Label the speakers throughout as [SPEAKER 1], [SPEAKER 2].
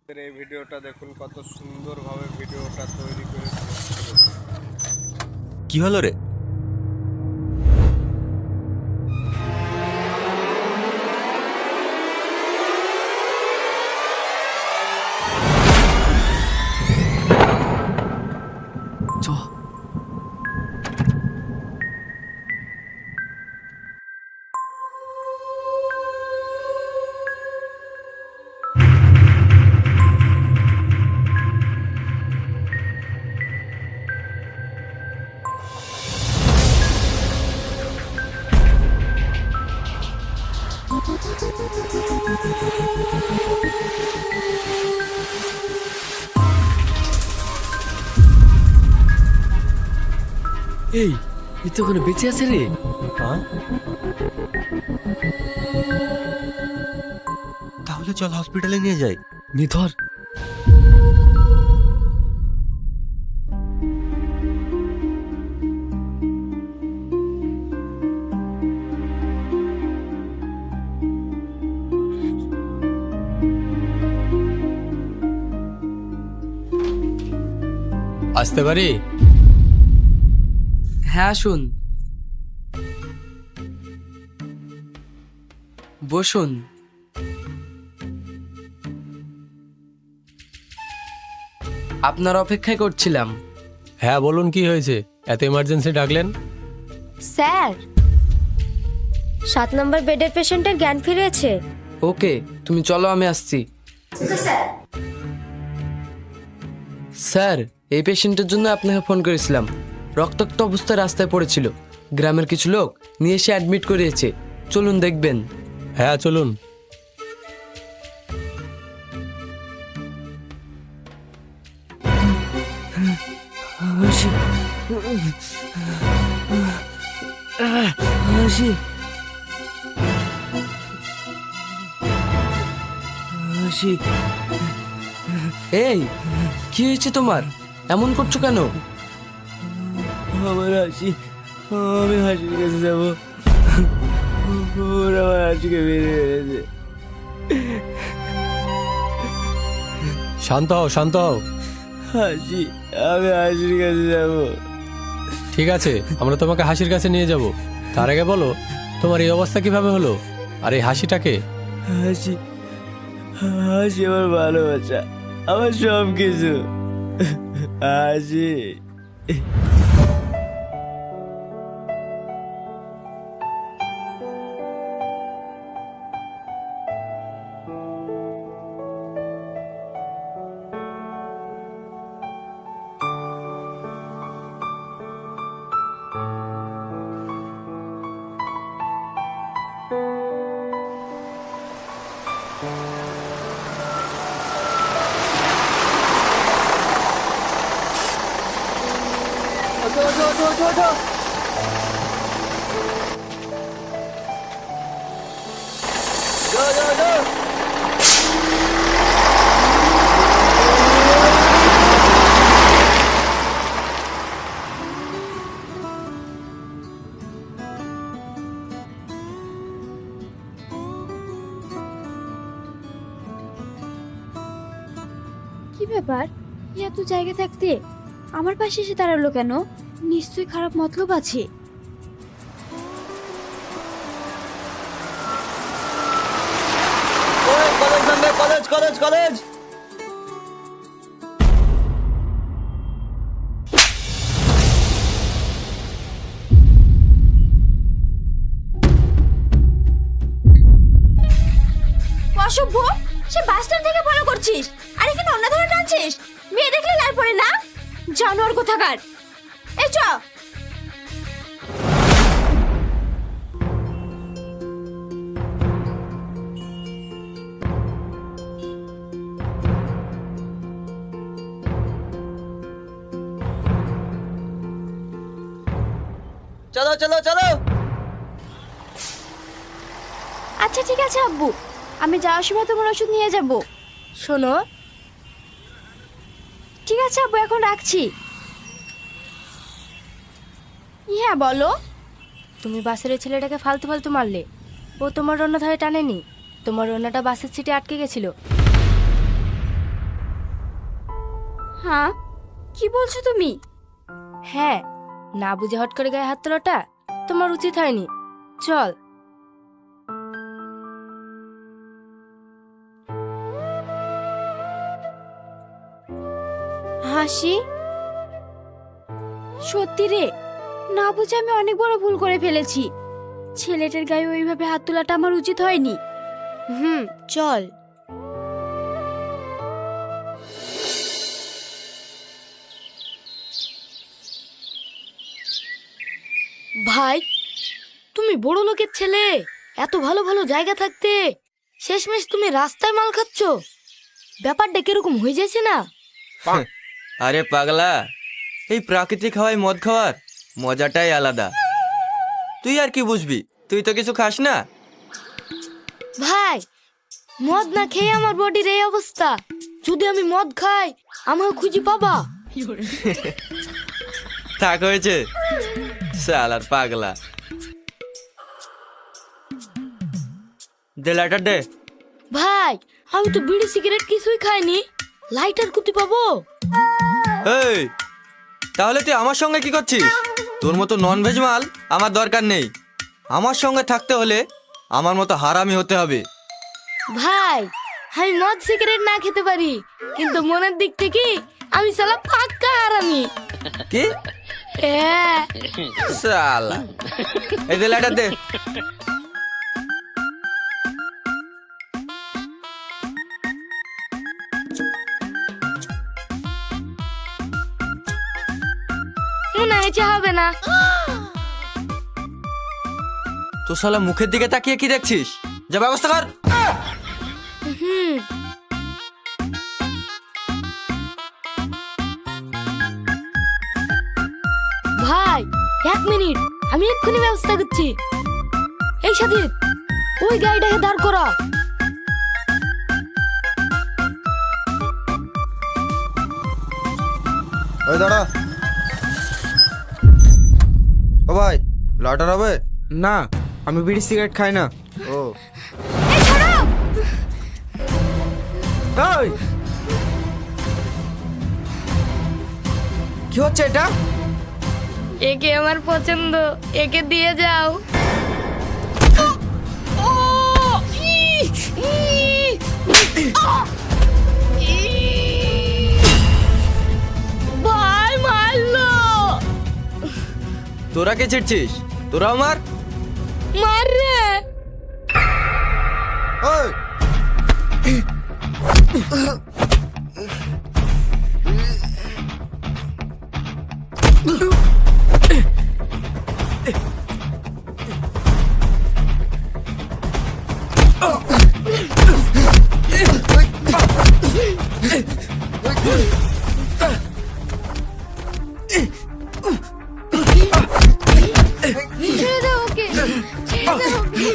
[SPEAKER 1] এই ভিডিওটা দেখুন কত সুন্দরভাবে ভিডিওটা তৈরি করেছে।
[SPEAKER 2] কি হলো রে? চ
[SPEAKER 3] এই এ তো ওখানে বেঁচে আছে রে।
[SPEAKER 2] তাহলে চল হসপিটালে নিয়ে যাই।
[SPEAKER 3] নে ধর।
[SPEAKER 4] আসতে পারি?
[SPEAKER 3] হ্যাঁ আসুন, বসুন। আপনার অপেক্ষায় করছিলাম।
[SPEAKER 4] হ্যাঁ বলুন, কি হয়েছে? এত ইমার্জেন্সি ডাকলেন?
[SPEAKER 5] স্যার, 7 নম্বর বেডের পেশেন্টের জ্ঞান ফিরেছে।
[SPEAKER 3] ওকে, তুমি চলো, আমি আসছি। স্যার, এই পেশেন্টের জন্য আপনাকে ফোন করেছিলাম। রক্তাক্ত অবস্থায় রাস্তায় পড়েছিল। গ্রামের কিছু লোক নিয়ে এসে অ্যাডমিট করিয়েছে। চলুন দেখবেন।
[SPEAKER 4] হ্যাঁ চলুন।
[SPEAKER 3] এই, কি হয়েছে তোমার? এমন করছো কেন?
[SPEAKER 6] আমার হাসি, আমি হাসির কাছে যাবো। ওরা আমার হাসিকে বেরিয়ে ফেলেছে।
[SPEAKER 4] শান্ত হও, শান্ত হও।
[SPEAKER 6] হাসি, আমি হাসির কাছে যাবো।
[SPEAKER 4] ঠিক আছে, আমরা তোমাকে হাসির কাছে নিয়ে যাব। তার আগে বলো, তোমার এই অবস্থা কিভাবে হলো? আর এই হাসিটাকে?
[SPEAKER 6] হাসি, হাসি আমার ভালোবাসা, আমার সব কিছু। হাসি।
[SPEAKER 5] কি ব্যাপার, এত জায়গা থাকতে আমার পাশে এসে দাঁড়ালো কেন? নিশ্চয়ই খারাপ মতলব আছে।
[SPEAKER 6] College college college.
[SPEAKER 5] অসভ্য, সে বাস স্ট্যান্ড থেকে ফলো করছিস আর এখানে অন্য ধরে টানছিস। মেয়ে দেখলে লাই পড়ে না? জানোয়ার কোথাকার। এই চ।
[SPEAKER 6] চলো চলো চলো।
[SPEAKER 5] আচ্ছা ঠিক আছে আব্বু, আমি যাওয়ার সময় তোমার ওষুধ নিয়ে যাব। শোনো, ঠিক আছে আব্বু, এখন রাখছি। হ্যাঁ বলো। তুমি বাসের ওই ছেলেটাকে ফালতু ফালতু মারলে। ও তোমার অন্য ধারে টানেনি, তোমার ওনাটা বাসের সিটে আটকে গেছিল। হ্যাঁ, কি বলছো তুমি?
[SPEAKER 7] হ্যাঁ, না বুঝে হট করে গায়ে হাত তোলাটা তোমার উচিত হয়নি। চল।
[SPEAKER 5] হাসি, সত্যি রে, না বুঝে আমি অনেক বড় ভুল করে ফেলেছি। ছেলেটার গায়ে ওইভাবে হাত তোলাটা আমার উচিত হয়নি।
[SPEAKER 7] চল। ভাই, তুমি বড় লোকের ছেলে, এত ভালো ভালো জায়গা থাকতে শেষমেশ তুমি রাস্তায় মাল খাচ্ছ। ব্যাপারটা কিরকম হয়ে যাচ্ছে না?
[SPEAKER 6] আরে পাগলা, এই প্রাকৃতিক হাওয়ায় মদ খাওয়ার মজাটাই আলাদা। তুই আর কি বুঝবি, তুই তো কিছু খাস না।
[SPEAKER 7] ভাই, মদ না খেয়ে আমার বডির এই অবস্থা। যদি আমি মদ খাই, আমাকে খুঁজে পাবা?
[SPEAKER 6] থাক হয়েছে, শালার পাগলা। দে লাইটার দে।
[SPEAKER 7] ভাই, আমি তো বিড়ি সিগারেট কিছুই খাইনি, লাইটার কুতি পাবো?
[SPEAKER 6] এই, তাহলে তুই আমার সঙ্গে কি করছিস? তোর মতো নন ভেজ মাল আমার দরকার নেই। আমার সঙ্গে থাকতে হলে আমার মতো হারামি হতে হবে।
[SPEAKER 7] ভাই, আমি মদ সিগারেট না খেতে পারি, কিন্তু মনের দিক থেকে আমি সালা পাক্কা হারামি।
[SPEAKER 6] কি
[SPEAKER 7] হ্যাঁ।
[SPEAKER 6] শালা, এই দে লাইটার দে।
[SPEAKER 7] মনে হয়েছে হবে না।
[SPEAKER 6] তো শালা মুখের দিকে তাকিয়ে কি দেখছিস? যা ব্যবস্থা কর।
[SPEAKER 7] ভাই, 1 মিনিট, আমি এক্ষুনি ব্যবস্থা করছি। এই সাথে ওই গাড়িটাকে দাঁড় করা।
[SPEAKER 1] ওই দাঁড়া। ও ভাই, লাইটার হবে?
[SPEAKER 6] না, আমি বিড়ি সিগারেট খাই না।
[SPEAKER 1] ও,
[SPEAKER 6] এই, কি হচ্ছে এটা?
[SPEAKER 7] একে আমার পছন্দ, একে দিয়ে যাও। ভাই মারলো।
[SPEAKER 6] তোরা কে ছিড়ছিস? তোরা আমার
[SPEAKER 7] মার রে।
[SPEAKER 1] ওই
[SPEAKER 5] ছেড়ে দাও ওকে, ছেড়ে দাও ওকে।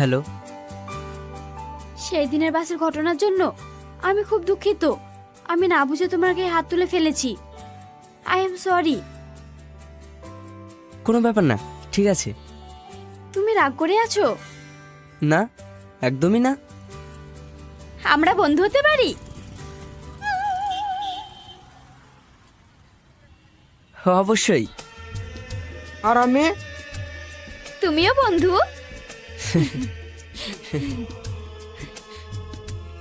[SPEAKER 2] হ্যালো।
[SPEAKER 5] সেই দিনের বাসের ঘটনার জন্য আমি খুব দুঃখিত। আমি না বুঝে তোমার গায়ে হাত তুলে ফেলেছি। I am sorry.
[SPEAKER 2] কোনো ব্যাপার না, ঠিক আছে।
[SPEAKER 5] তুমি রাগ করে আছো?
[SPEAKER 2] না, একদমই না।
[SPEAKER 5] আমরা বন্ধু হতে পারি?
[SPEAKER 2] অবশ্যই।
[SPEAKER 3] আর আমি?
[SPEAKER 5] তুমিও বন্ধু?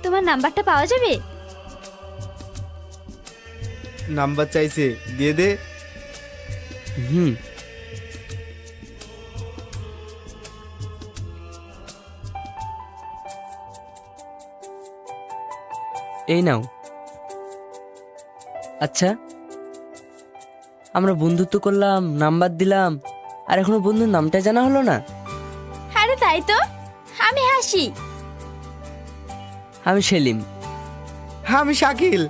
[SPEAKER 5] তোমার নাম্বারটা পাওয়া যাবে?
[SPEAKER 1] নাম্বার চাইছে, দিয়ে দে।
[SPEAKER 2] হুম। এই নাও। আচ্ছা, আমরা বন্ধুত্ব করলাম, নাম্বার দিলাম, আর এখনো বন্ধুর নামটা জানা হলো না।
[SPEAKER 5] আরে তাই তো। আমি হাসি।
[SPEAKER 2] আমি সেলিম।
[SPEAKER 3] আমি শাকিল।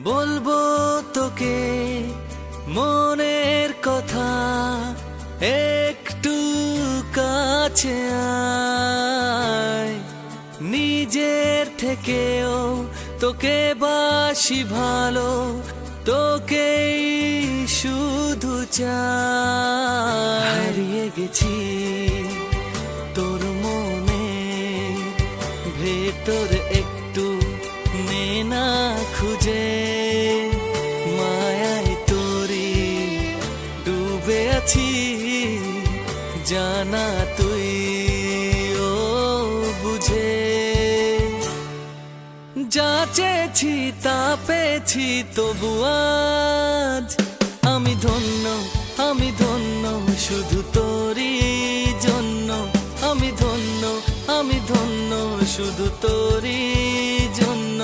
[SPEAKER 8] বলবো তোকে মনের কথা, একটু কাছে আয়। নিজের থেকেও তোকে বাসি ভালো, তোকেই শুধু চাই। হারিয়ে গেছি তোর মনে ভেতর, একটু মেনা খুঁজে মায়ায় তোরি ডুবে আছি। জানা তুই ও বুঝে, যা চেয়েছি তা পেয়েছি, তবু আজ আমি ধন্য, আমি ধন্য শুধু তোরই জন্য। আমি ধন্য, আমি ধন্য শুধু তোরই জন্য।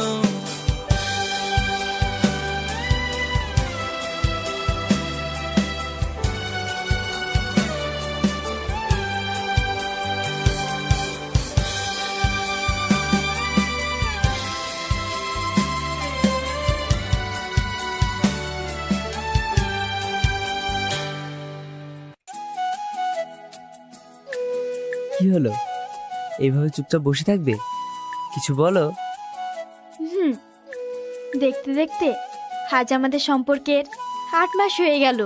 [SPEAKER 2] কি হলো? এইভাবে চুপচাপ বসে থাকবে? কিছু বলো।
[SPEAKER 5] দেখতে দেখতে আজ আমাদের সম্পর্কের 8 মাস হয়ে গেল।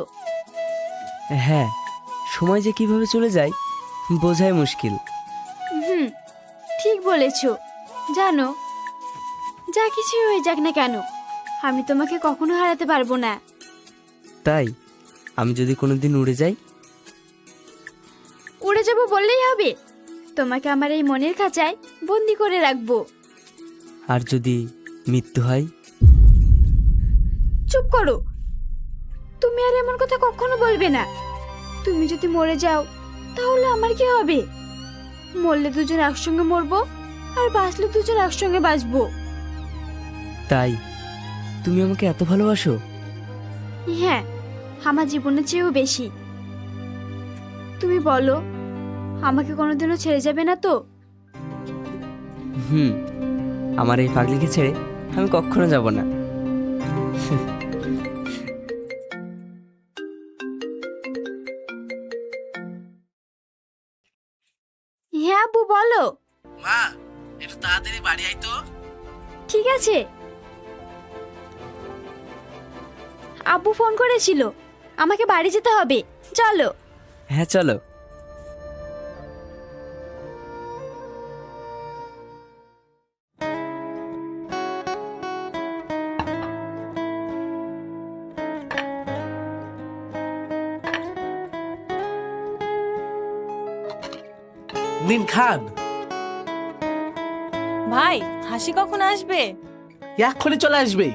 [SPEAKER 2] হ্যাঁ, সময় যে কিভাবে চলে যায় বোঝাই মুশকিল।
[SPEAKER 5] ঠিক বলেছো। জানো, যা কিছুই হয়ে যাক না কেন, আমি তোমাকে কখনো হারাতে পারবো না।
[SPEAKER 2] তাই আমি যদি কোনোদিন উড়ে যাই?
[SPEAKER 5] উড়ে যাবো বললেই হবে? তোমাকে আমার এই মনের খাঁচায় বন্দি করে রাখবো।
[SPEAKER 2] আর যদি মৃত্যু হয়?
[SPEAKER 5] চুপ করো। তুমি আর এমন কথা কখনো বলবে না। তুমি যদি মরে যাও তাহলে আমার কি হবে? মরলে দুজন একসঙ্গে মরবো, আর বাঁচলে দুজন একসঙ্গে বাঁচবো।
[SPEAKER 2] তাই তুমি আমাকে এত ভালোবাসো?
[SPEAKER 5] হ্যাঁ, আমার জীবনের চেয়েও বেশি। তুমি বলো, আমাকে কোনোদিনও ছেড়ে যাবে না তো?
[SPEAKER 2] আমার এই পাগলিকে ছেড়ে আমি কখনো যাব না।
[SPEAKER 5] হ্যাঁ আব্বু, বলো।
[SPEAKER 9] মা, একটু তাড়াতাড়ি বাড়ি আয় তো।
[SPEAKER 5] ঠিক আছে। আব্বু ফোন করেছিল, আমাকে বাড়ি যেতে হবে। চলো।
[SPEAKER 2] হ্যাঁ চলো।
[SPEAKER 9] নিন খান।
[SPEAKER 10] ভাই, হাসি কখন আসবে?
[SPEAKER 9] এক্ষুনি চলে আসবে।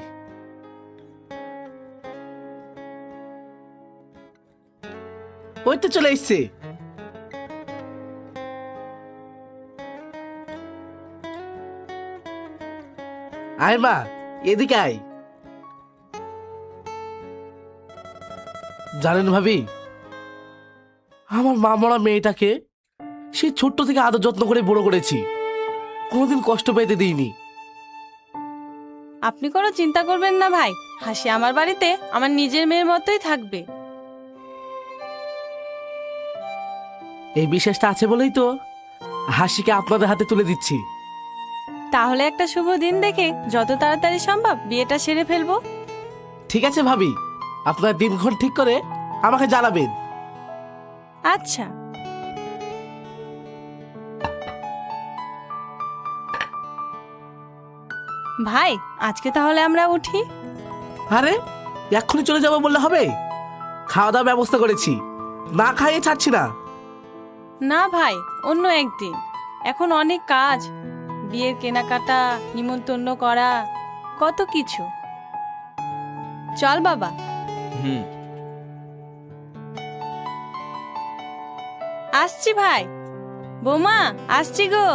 [SPEAKER 9] ওই তো চলে এসছে। আয় মা, এদিকে আয়। জানেন ভাবি, আমার মা মরা মেয়েটাকে সেই ছোট্ট থেকে আদর যত্ন করে বড় করেছি, কোনোদিন কষ্ট পেতে দিইনি।
[SPEAKER 10] আপনি কোনো চিন্তা করবেন না ভাই, হাসি আমার বাড়িতে আমার নিজের মেয়ের মতোই থাকবে।
[SPEAKER 9] এই বিশ্বাসটা আছে বলেই তো হাসিকে আপনাদের হাতে তুলে দিচ্ছি।
[SPEAKER 10] তাহলে একটা শুভ দিন দেখে যত তাড়াতাড়ি সম্ভব বিয়েটা সেরে ফেলবো।
[SPEAKER 9] ঠিক আছে ভাবি, আপনার দিনক্ষণ ঠিক করে আমাকে জানাবেন।
[SPEAKER 10] আচ্ছা। ভাই আজকে তাহলে আমরা উঠি।
[SPEAKER 9] আরে এক্ষুনি চলে যাবো বললে হবে? খাওয়া দাওয়ার ব্যবস্থা করেছি, না খাইয়ে ছাড়ছি না।
[SPEAKER 10] না ভাই, অন্য একদিন, এখন অনেক কাজ, বিয়ের কেনাকাটা, নিমন্ত্রণ করা, কত কিছু। চল বাবা। আসছি ভাই। বৌমা আসছি গো।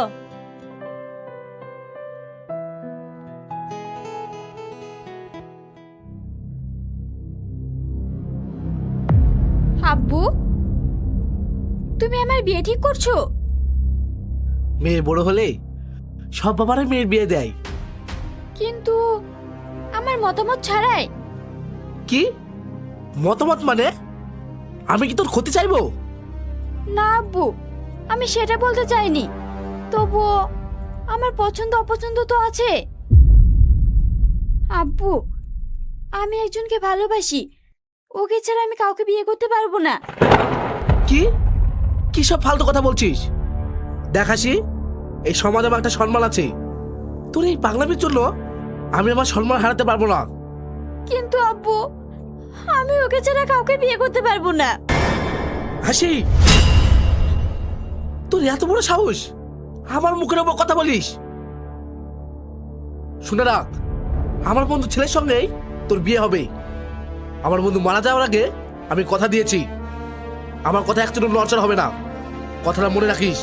[SPEAKER 5] আব্বু, তুমি আমার বিয়ে ঠিক করছো?
[SPEAKER 9] মেয়ে বড় হলে সব বাবারা মেয়ের বিয়ে দেয়।
[SPEAKER 5] কিন্তু আমার মতামত ছাড়াই।
[SPEAKER 9] কি মতামত মানে? আমি কি তোর ক্ষতি চাইবো?
[SPEAKER 5] না আব্বু, আমি সেটা বলতে চাইনি। তবুও আমার পছন্দ অপছন্দ তো আছে। আব্বু, আমি একজনকে ভালোবাসি, ওকে ছাড়া আমি কাউকে বিয়ে করতে পারবো না।
[SPEAKER 9] কি কি সব ফালতু কথা বলছিস? দেখাসি, এই সমাজে আমার একটা সম্মান আছে, তোর এই পাগলামির জন্য আমি আমার সম্মান হারাতে পারবো না।
[SPEAKER 5] কিন্তু আব্বু, আমি ওকে ছাড়া কাউকে বিয়ে করতে পারবো না।
[SPEAKER 9] হাসি, তোর এত বড় সাহস আমার মুখের উপর কথা বলিস? শুনে রাখ, আমার বন্ধু ছেলের সঙ্গেই তোর বিয়ে হবে। আমার বন্ধু মারা যাওয়ার আগে আমি কথা দিয়েছি, আমার কথা একটু নড়চড় হবে না, কথাটা মনে রাখিস।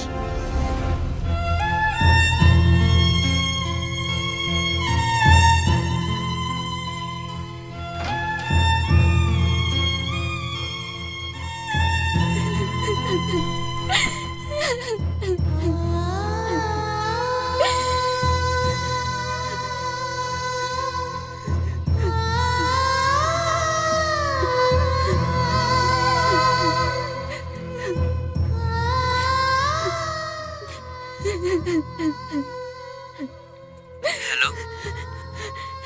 [SPEAKER 2] Hello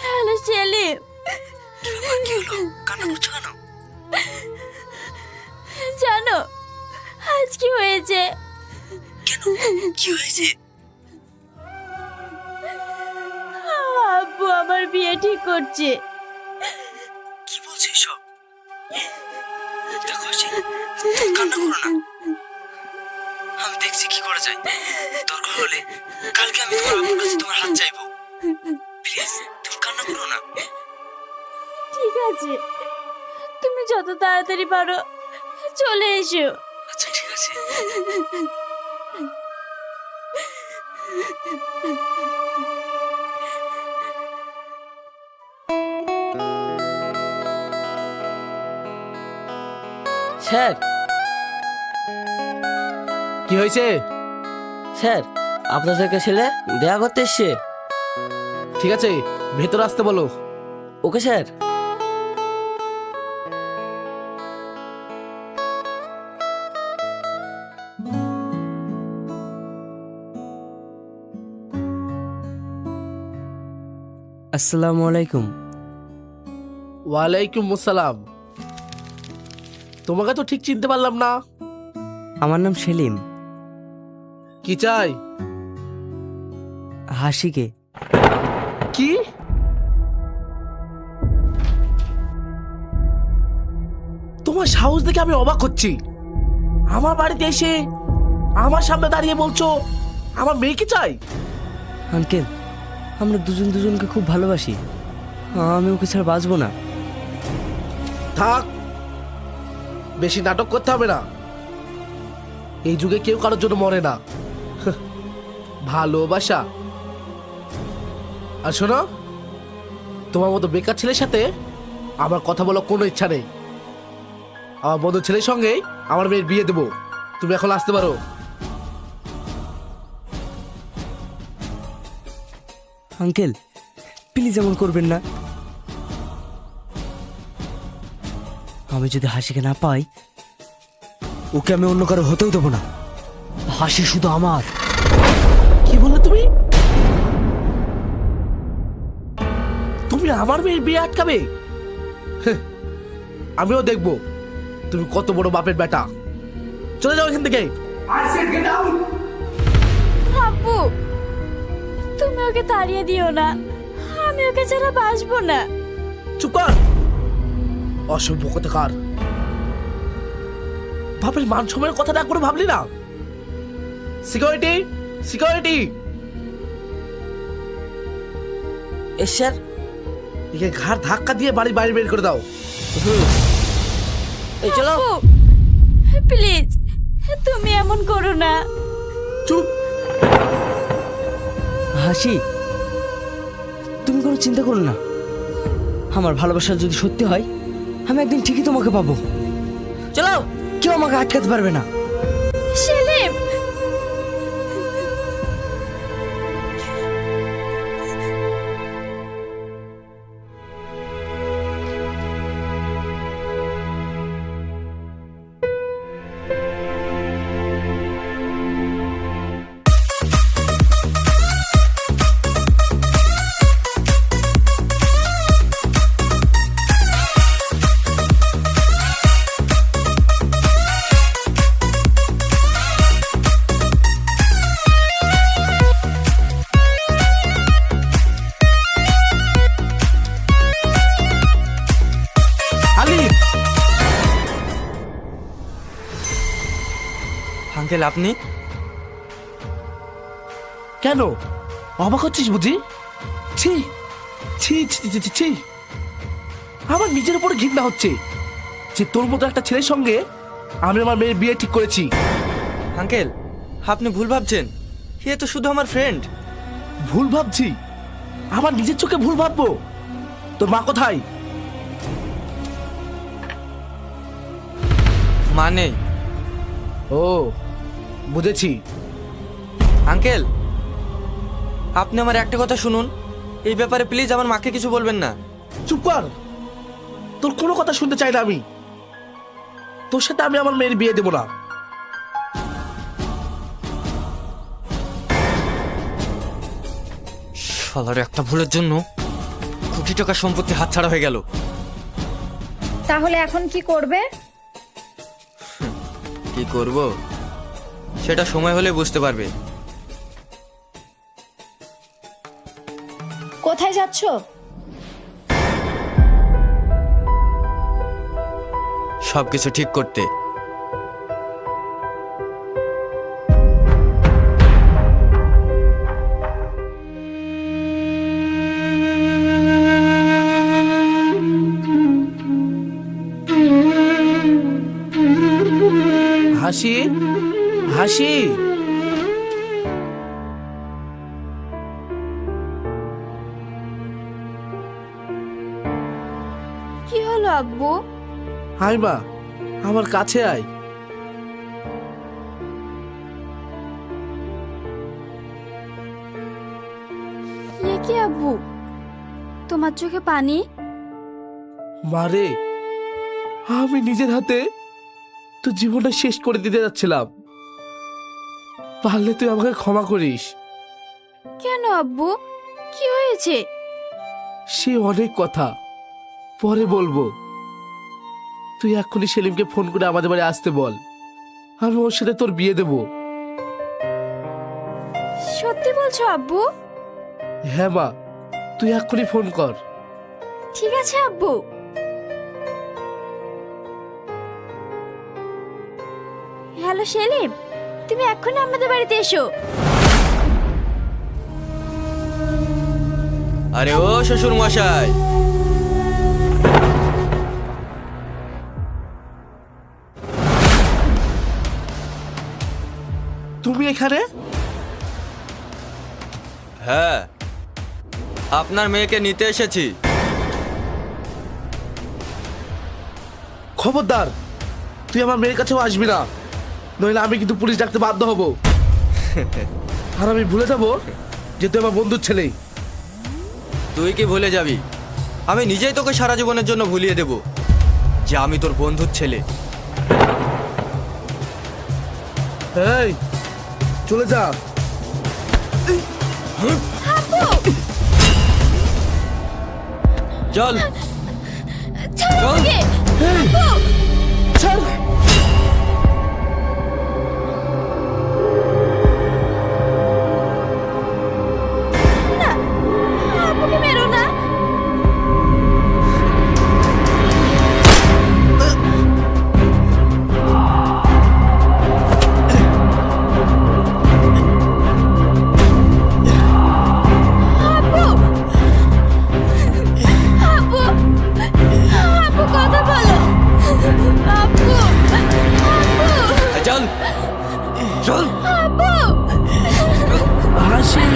[SPEAKER 5] hello Selim.
[SPEAKER 2] কি হলো, কান্না করছো কেন?
[SPEAKER 5] জানো আজ কি হয়েছে?
[SPEAKER 2] কেন, কি হয়েছে?
[SPEAKER 5] আব্বু আমার বিয়ে ঠিক করছে।
[SPEAKER 2] কি বলছো এসব? দেখো হাসি, তুমি কান্না করো না, আমি দেখছি কি করা যায়। দরকার হলে কালকে আমি তোমার আব্বুর কাছে তোমার হাত চাইবো। প্লিজ তুমি কান্না করো না।
[SPEAKER 5] ঠিক আছে, তুমি যত তাড়াতাড়ি পারো চলে এসো।
[SPEAKER 2] আচ্ছা ঠিক আছে। স্যার,
[SPEAKER 9] কি হয়েছে?
[SPEAKER 2] স্যার আপনাদেরকে ছেলে দেখা করতে এসছে।
[SPEAKER 9] ঠিক আছে, ভেতরে আসতে বলো।
[SPEAKER 2] Okay sir. আসসালামু আলাইকুম।
[SPEAKER 9] ওয়ালাইকুম আসসালাম। তোমাকে তো ঠিক চিনতে পারলাম না।
[SPEAKER 2] আমার নাম সেলিম।
[SPEAKER 9] কি চাই?
[SPEAKER 2] হাসিকে।
[SPEAKER 9] কি? তোমার সাহস দেখে আমি অবাক হচ্ছি। আমার বাড়িতে এসে আমার সামনে দাঁড়িয়ে বলছো আমার মেয়েকে চাই?
[SPEAKER 2] আঙ্কেল, আমরা দুজন দুজনকে খুব ভালোবাসি, আমি ওকে ছাড়া বাঁচবো না।
[SPEAKER 9] থাক, বেশি নাটক করতে হবে না। এই যুগে কেউ কারোর জন্য মরে না। ভালোবাসা। আর শোনো, তোমার মতো বেকার ছেলের সাথে আমার কথা বলার কোনো ইচ্ছা নেই। আমার বন্ধু ছেলের সঙ্গেই আমার মেয়ের বিয়ে দেবো। তুমি এখন আসতে পারো।
[SPEAKER 2] আঙ্কেল প্লিজ এমন করবেন না। আমি যদি হাসিকে না পাই, ওকে আমি অন্য কারো হতেও দেবো না। হাসি শুধু আমার।
[SPEAKER 9] কি বললে তুমি? তুমি আমার মেয়ের বিয়ে আটকাবে? হেহ, আমিও দেখবো তুমি কত বড় বাপের বেটা। চলে যাও এখান থেকে।
[SPEAKER 5] আব্বু, তুমি ওকে তাড়িয়ে দিও না, আমি ওকে ছাড়া বাঁচবো না।
[SPEAKER 9] চুপ কর, অসভ্য কথাকার। বাপের মান সম্মানের কথা না করে ভাবলি না? Security, security.
[SPEAKER 2] স্যার,
[SPEAKER 9] একে ঘাড় ধাক্কা দিয়ে বাড়ি বাইরে বের করে দাও।
[SPEAKER 2] এই চলো।
[SPEAKER 5] প্লিজ, তুমি এমন করো না।
[SPEAKER 9] চুপ।
[SPEAKER 2] হাসি, তুমি কোনো চিন্তা করো না। আমার ভালোবাসা যদি সত্যি হয়, আমি একদিন ঠিকই তোমাকে পাবো। চলো, কেউ আমাকে আটকাতে পারবে না।
[SPEAKER 5] সেলিম,
[SPEAKER 6] আঙ্কেল আপনি?
[SPEAKER 9] কেন অবাক হচ্ছিস বুঝি? ছি ছি ছি ছি ছি ছি। আমার নিজের উপরে ঘৃণা হচ্ছে যে তোর মতো একটা ছেলের সঙ্গে আমি আমার মেয়ের বিয়ে ঠিক করেছি।
[SPEAKER 6] আঙ্কেল আপনি ভুল ভাবছেন, এ তো শুধু আমার ফ্রেন্ড।
[SPEAKER 9] ভুল ভাবছি? আমার নিজের চোখে ভুল ভাববো? তোর মা কোথায়?
[SPEAKER 6] মা নেই।
[SPEAKER 9] ও বুঝেছি।
[SPEAKER 6] আঙ্কেল আপনি আমার একটা কথা শুনুন, এই ব্যাপারে প্লিজ আমার মাকে কিছু বলবেন না।
[SPEAKER 9] চুপ কর, তোর কোনো কথা শুনতে চাই না আমি। তোর সাথে আমি আমার মেয়ের বিয়ে দেবো না।
[SPEAKER 6] শালার একটা ভুলের জন্য কোটি টাকা সম্পত্তি হাতছাড়া হয়ে গেল।
[SPEAKER 5] তাহলে এখন কি করবে?
[SPEAKER 6] কি করব সেটা সময় হলে বুঝতে পারবে।
[SPEAKER 5] কোথায় যাচ্ছ?
[SPEAKER 6] সবকিছু ঠিক করতে।
[SPEAKER 9] হাসি, হাসি।
[SPEAKER 5] কি হলো আব্বু?
[SPEAKER 9] হাই মা, আমার কাছে আয়।
[SPEAKER 5] এ কি আব্বু, তোমার চোখে পানি?
[SPEAKER 9] মারে, আমি নিজের হাতে তোর জীবনটা শেষ করে দিতে যাচ্ছিলাম। পারলে তুই আমাকে ক্ষমা করিস।
[SPEAKER 5] কেন আব্বু, কি হয়েছে?
[SPEAKER 9] সে অনেক কথা, পরে বলবো। তুই এক্ষুনি সেলিমকে ফোন করে আমাদের বাড়ি আসতে বল, আমি ওর সাথে তোর বিয়ে দেব।
[SPEAKER 5] সত্যি বলছো আব্বু?
[SPEAKER 9] হ্যাঁ মা, তুই এক্ষুনি ফোন কর।
[SPEAKER 5] ঠিক আছে আব্বু। হ্যালো সেলিম, তুমি এক্ষুনি আমাদের বাড়িতে এসো।
[SPEAKER 6] আরে ও শ্বশুর মশাই,
[SPEAKER 9] তুমি এখানে?
[SPEAKER 6] হ্যাঁ আপনার মেয়েকে নিতে এসেছি।
[SPEAKER 9] খবরদার তুই আমার মেয়ের কাছেও আসবি না, নইলে আমি কিন্তু পুলিশ ডাকতে বাধ্য হব। আর আমি ভুলে যাব যে তুই আমার বন্ধুর ছেলে।
[SPEAKER 6] তুই কি ভুলে যাবি? আমি নিজেই তোকে সারা জীবনের জন্য ভুলিয়ে দেব যে আমি তোর বন্ধুর ছেলে।
[SPEAKER 9] এই চলে যা।
[SPEAKER 6] চল
[SPEAKER 5] ছাড়ো আমাকে।
[SPEAKER 9] ছাড়।
[SPEAKER 5] আপুকে মেরো না। আপু আপু আপু কথা বলো। আপু আপু
[SPEAKER 6] চল চল।
[SPEAKER 5] আপু
[SPEAKER 9] হাসি।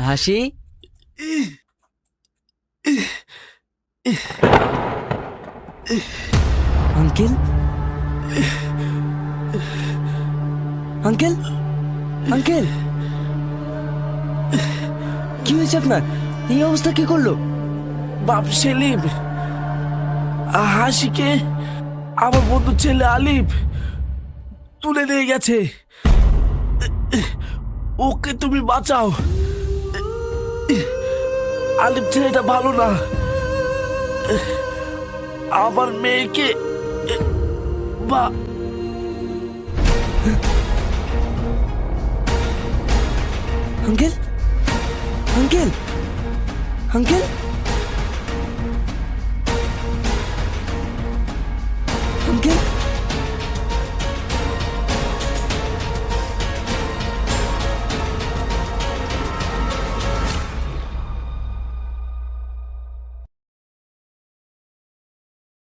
[SPEAKER 3] হাসি, আঙ্কেল আঙ্কেল আঙ্কেল, কি হয়েছে আপনার? এই অবস্থা কি করলো?
[SPEAKER 9] বাপ সেলিম হাসিকে আমার বন্ধু ছেলে আলিফ তুলে নিয়ে গেছে। ওকে তুমি বাঁচাও। আলিফ ছেলেটা ভালো না, আমার মেয়েকে বা
[SPEAKER 3] আঙ্কেল আঙ্কেল আঙ্কেল